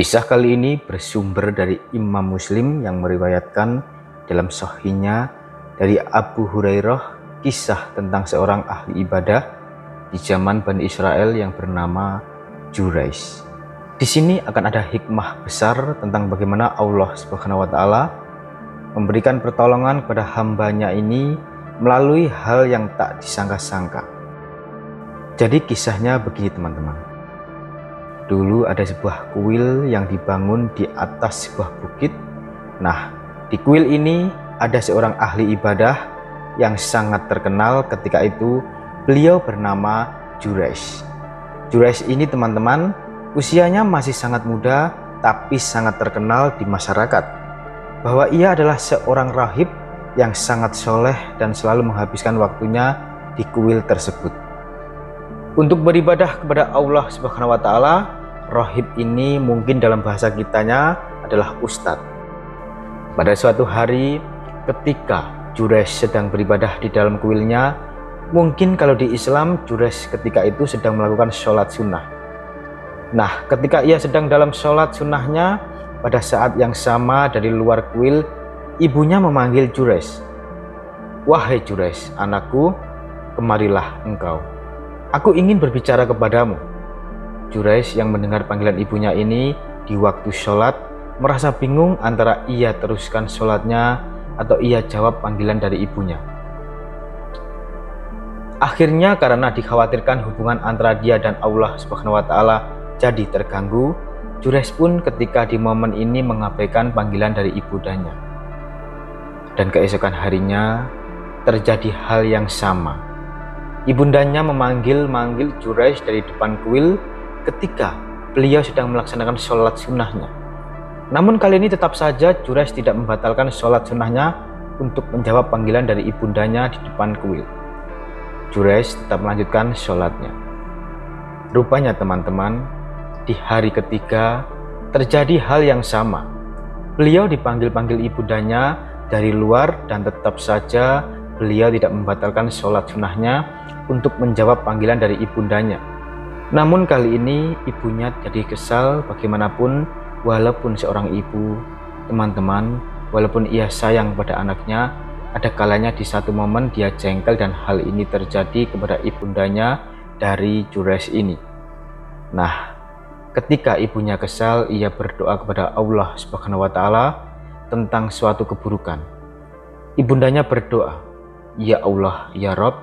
Kisah kali ini bersumber dari Imam Muslim yang meriwayatkan dalam Sahihnya dari Abu Hurairah kisah tentang seorang ahli ibadah di zaman Bani Israel yang bernama Juraish. Di sini akan ada hikmah besar tentang bagaimana Allah Subhanahu wa Ta'ala memberikan pertolongan kepada hambanya ini melalui hal yang tak disangka-sangka. Jadi kisahnya begini teman-teman. Dulu ada sebuah kuil yang dibangun di atas sebuah bukit. Nah, di kuil ini ada seorang ahli ibadah yang sangat terkenal ketika itu. Beliau bernama Juraish. Juraish ini teman-teman, usianya masih sangat muda tapi sangat terkenal di masyarakat. Bahwa ia adalah seorang rahib yang sangat soleh dan selalu menghabiskan waktunya di kuil tersebut untuk beribadah kepada Allah Subhanahu wa Ta'ala. Rahib ini mungkin dalam bahasa kitanya adalah ustadz. Pada suatu hari ketika Juraish sedang beribadah di dalam kuilnya, mungkin kalau di Islam Juraish ketika itu sedang melakukan sholat sunnah. Nah, ketika ia sedang dalam sholat sunnahnya, pada saat yang sama dari luar kuil ibunya memanggil Juraish. "Wahai Juraish, anakku, kemarilah engkau. Aku ingin berbicara kepadamu." Juraish yang mendengar panggilan ibunya ini di waktu sholat merasa bingung antara ia teruskan sholatnya atau ia jawab panggilan dari ibunya. Akhirnya karena dikhawatirkan hubungan antara dia dan Allah Subhanahu wa Ta'ala jadi terganggu, Juraish pun ketika di momen ini mengabaikan panggilan dari ibundanya. Dan keesokan harinya terjadi hal yang sama. Ibundanya memanggil Juraish dari depan kuil ketika beliau sedang melaksanakan sholat sunnahnya. Namun kali ini tetap saja Juraish tidak membatalkan sholat sunnahnya untuk menjawab panggilan dari ibundanya di depan kuil. Juraish tetap melanjutkan sholatnya. Rupanya teman-teman, di hari ketiga terjadi hal yang sama. Beliau dipanggil-panggil ibundanya dari luar dan tetap saja beliau tidak membatalkan sholat sunnahnya untuk menjawab panggilan dari ibundanya. Namun kali ini ibunya jadi kesal. Bagaimanapun, walaupun seorang ibu, teman-teman, walaupun ia sayang pada anaknya, ada kalanya di satu momen dia jengkel dan hal ini terjadi kepada ibundanya dari Juraish ini. Nah, ketika ibunya kesal, ia berdoa kepada Allah Subhanahu wa Ta'ala tentang suatu keburukan. Ibundanya berdoa, "Ya Allah, ya Rob,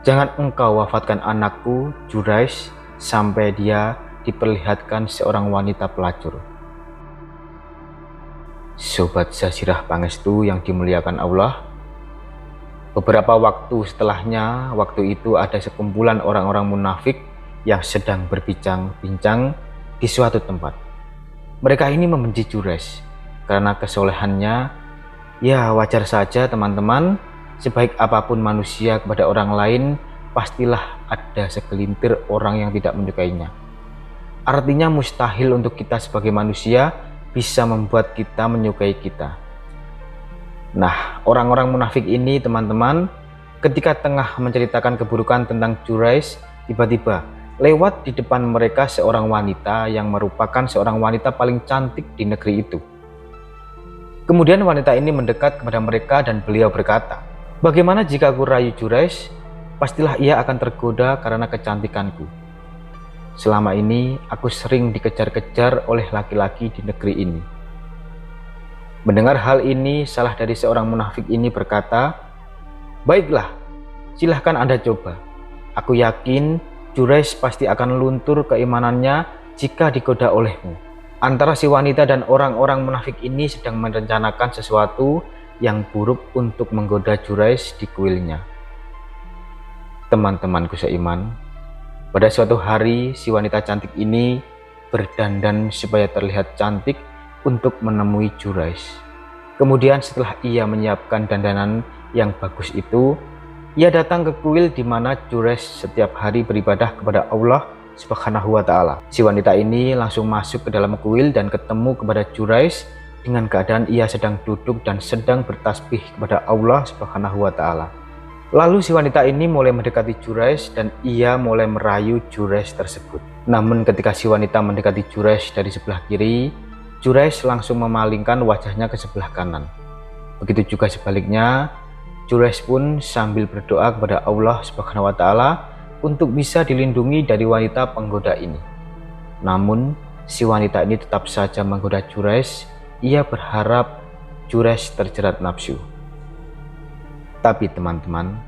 jangan engkau wafatkan anakku Juraish sampai dia diperlihatkan seorang wanita pelacur." Sobat Zazirah Pangestu yang dimuliakan Allah, beberapa waktu setelahnya, waktu itu ada sekumpulan orang-orang munafik yang sedang berbincang-bincang di suatu tempat. Mereka ini membenci Juraish karena kesolehannya. Ya, wajar saja teman-teman, sebaik apapun manusia kepada orang lain, pastilah ada segelintir orang yang tidak menyukainya. Artinya mustahil untuk kita sebagai manusia bisa membuat kita menyukai kita. Nah, orang-orang munafik ini teman-teman, ketika tengah menceritakan keburukan tentang Juraish, tiba-tiba lewat di depan mereka seorang wanita yang merupakan seorang wanita paling cantik di negeri itu. Kemudian wanita ini mendekat kepada mereka dan beliau berkata, "Bagaimana jika aku rayu Juraish? Pastilah ia akan tergoda karena kecantikanku. Selama ini aku sering dikejar-kejar oleh laki-laki di negeri ini." Mendengar hal ini, salah dari seorang munafik ini berkata, "Baiklah, silahkan Anda coba. Aku yakin Juraish pasti akan luntur keimanannya jika digoda olehmu." Antara si wanita dan orang-orang munafik ini sedang merencanakan sesuatu yang buruk untuk menggoda Juraish di kuilnya. Teman-temanku seiman, pada suatu hari si wanita cantik ini berdandan supaya terlihat cantik untuk menemui Juraish. Kemudian setelah ia menyiapkan dandanan yang bagus itu, ia datang ke kuil di mana Juraish setiap hari beribadah kepada Allah Subhanahu wa Ta'ala. Si wanita ini langsung masuk ke dalam kuil dan ketemu kepada Juraish dengan keadaan ia sedang duduk dan sedang bertasbih kepada Allah Subhanahu wa Ta'ala. Lalu si wanita ini mulai mendekati Juraish dan ia mulai merayu Juraish tersebut. Namun ketika si wanita mendekati Juraij dari sebelah kiri, Juraij langsung memalingkan wajahnya ke sebelah kanan. Begitu juga sebaliknya, Juraij pun sambil berdoa kepada Allah Subhanahu wa Ta'ala untuk bisa dilindungi dari wanita penggoda ini. Namun si wanita ini tetap saja menggoda Juraij. Ia berharap Juraij terjerat nafsu. Tapi teman-teman,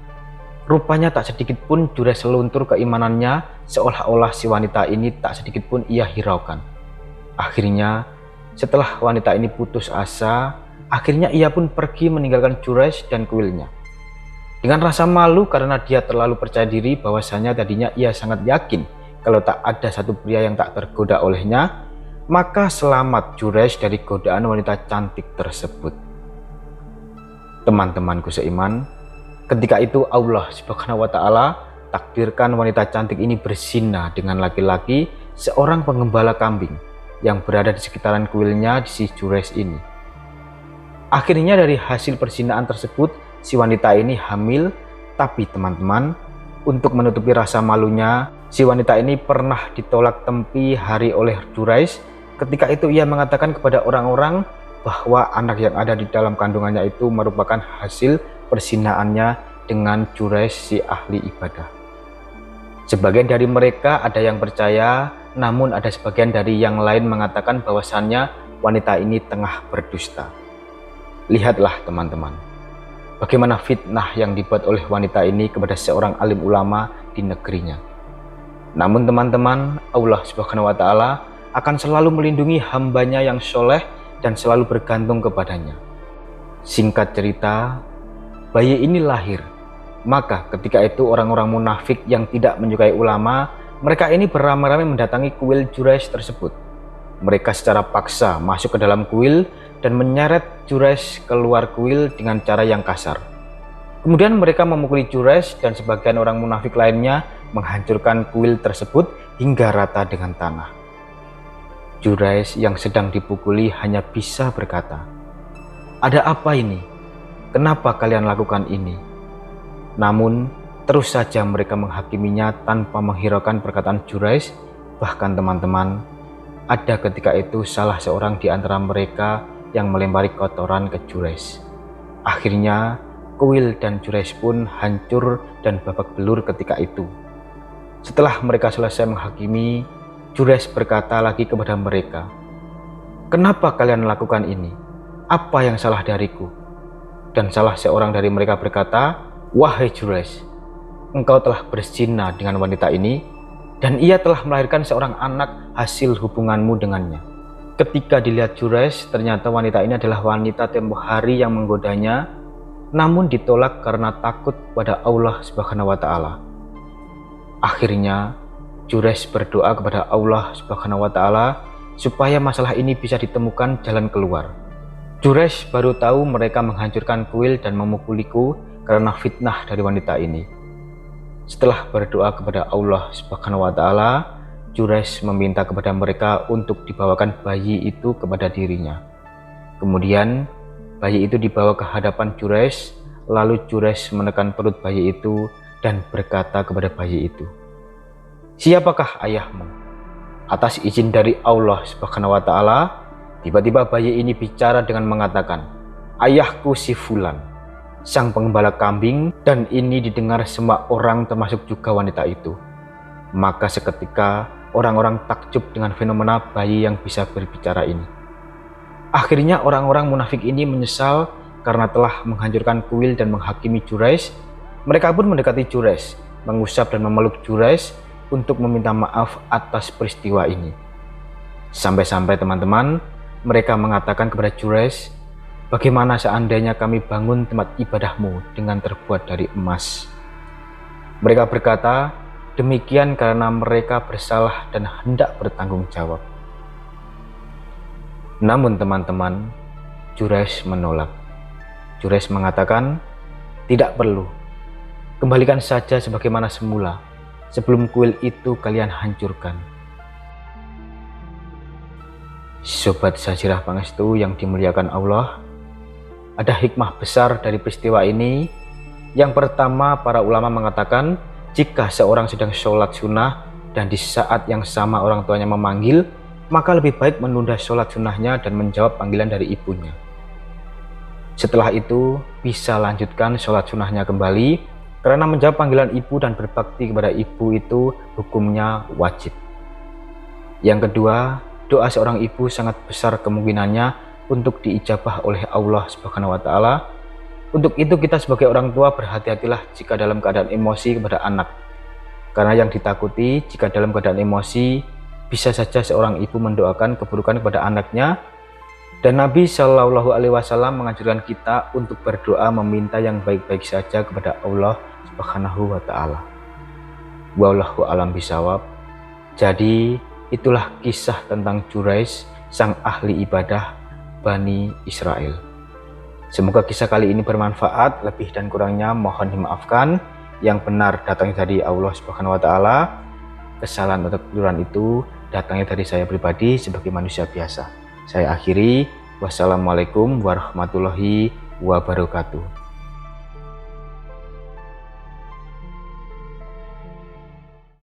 rupanya tak sedikit pun Juraij luntur keimanannya, seolah-olah si wanita ini tak sedikit pun ia hiraukan. Akhirnya setelah wanita ini putus asa, akhirnya ia pun pergi meninggalkan Juraij dan kuilnya. Dengan rasa malu karena dia terlalu percaya diri bahwasanya tadinya ia sangat yakin kalau tak ada satu pria yang tak tergoda olehnya, maka selamat Juraij dari godaan wanita cantik tersebut. Teman-temanku seiman, ketika itu Allah Subhanahu wa Ta'ala takdirkan wanita cantik ini berzina dengan laki-laki seorang pengembala kambing yang berada di sekitaran kuilnya di si Juraij ini. Akhirnya dari hasil perzinaan tersebut si wanita ini hamil. Tapi teman-teman, untuk menutupi rasa malunya, si wanita ini pernah ditolak tempi hari oleh Juraij. Ketika itu ia mengatakan kepada orang-orang bahwa anak yang ada di dalam kandungannya itu merupakan hasil perzinaannya dengan Juraij si ahli ibadah. Sebagian dari mereka ada yang percaya, namun ada sebagian dari yang lain mengatakan bahwasannya wanita ini tengah berdusta. Lihatlah teman-teman, bagaimana fitnah yang dibuat oleh wanita ini kepada seorang alim ulama di negerinya. Namun teman-teman, Allah Subhanahu wa Ta'ala akan selalu melindungi hambanya yang soleh dan selalu bergantung kepadanya. Singkat cerita, bayi ini lahir. Maka ketika itu orang-orang munafik yang tidak menyukai ulama, mereka ini beramai-ramai mendatangi kuil Juraij tersebut. Mereka secara paksa masuk ke dalam kuil dan menyeret Juraij keluar kuil dengan cara yang kasar. Kemudian mereka memukuli Juraij dan sebagian orang munafik lainnya menghancurkan kuil tersebut hingga rata dengan tanah. Juraij yang sedang dipukuli hanya bisa berkata, "Ada apa ini? Kenapa kalian lakukan ini?" Namun terus saja mereka menghakiminya tanpa menghiraukan perkataan Juraij. Bahkan teman-teman, ada ketika itu salah seorang di antara mereka yang melempari kotoran ke Juraij. Akhirnya kuil dan Juraij pun hancur dan babak belur ketika itu. Setelah mereka selesai menghakimi, Juraij berkata lagi kepada mereka, "Kenapa kalian lakukan ini? Apa yang salah dariku?" Dan salah seorang dari mereka berkata, "Wahai Juraij, engkau telah berzina dengan wanita ini, dan ia telah melahirkan seorang anak hasil hubunganmu dengannya." Ketika dilihat Juraij, ternyata wanita ini adalah wanita tempo hari yang menggodanya, namun ditolak karena takut pada Allah Subhanahu wa Ta'ala. Akhirnya Juraij berdoa kepada Allah Subhanahu wa Ta'ala supaya masalah ini bisa ditemukan jalan keluar. Juraij baru tahu mereka menghancurkan kuil dan memukuliku karena fitnah dari wanita ini. Setelah berdoa kepada Allah Subhanahu wa Ta'ala, Juraij meminta kepada mereka untuk dibawakan bayi itu kepada dirinya. Kemudian bayi itu dibawa ke hadapan Juraij, lalu Juraij menekan perut bayi itu dan berkata kepada bayi itu, "Siapakah ayahmu?" Atas izin dari Allah Subhanahu wa Ta'ala, tiba-tiba bayi ini bicara dengan mengatakan, "Ayahku si Fulan, sang pengembala kambing," dan ini didengar semua orang termasuk juga wanita itu. Maka seketika orang-orang takjub dengan fenomena bayi yang bisa berbicara ini. Akhirnya orang-orang munafik ini menyesal karena telah menghancurkan kuil dan menghakimi Juraij. Mereka pun mendekati Juraij, mengusap dan memeluk Juraij untuk meminta maaf atas peristiwa ini. Sampai-sampai teman-teman, mereka mengatakan kepada Juraij, "Bagaimana seandainya kami bangun tempat ibadahmu dengan terbuat dari emas?" Mereka berkata demikian karena mereka bersalah dan hendak bertanggung jawab. Namun teman-teman, Juraij menolak. Juraij mengatakan, "Tidak perlu. Kembalikan saja sebagaimana semula. Sebelum kuil itu kalian hancurkan." Sobat Sazirah Pangestu yang dimuliakan Allah, ada hikmah besar dari peristiwa ini. Yang pertama, para ulama mengatakan jika seorang sedang sholat sunnah dan di saat yang sama orang tuanya memanggil, maka lebih baik menunda sholat sunnahnya dan menjawab panggilan dari ibunya. Setelah itu bisa lanjutkan sholat sunnahnya kembali, karena menjawab panggilan ibu dan berbakti kepada ibu itu hukumnya wajib. Yang kedua, doa seorang ibu sangat besar kemungkinannya untuk diijabah oleh Allah Subhanahu wa Ta'ala. Untuk itu kita sebagai orang tua berhati-hatilah jika dalam keadaan emosi kepada anak. Karena yang ditakuti jika dalam keadaan emosi, bisa saja seorang ibu mendoakan keburukan kepada anaknya. Dan Nabi Shallallahu Alaihi Wasallam menganjurkan kita untuk berdoa meminta yang baik-baik saja kepada Allah Subhanahu wa Ta'ala. Wallahu a'lam bishawab. Jadi itulah kisah tentang Jurayj, sang ahli ibadah Bani Israel. Semoga kisah kali ini bermanfaat, lebih dan kurangnya mohon dimaafkan. Yang benar datangnya dari Allah Subhanahu wa Ta'ala, kesalahan atau kekeliruan itu datangnya dari saya pribadi sebagai manusia biasa. Saya akhiri, wassalamualaikum warahmatullahi wabarakatuh.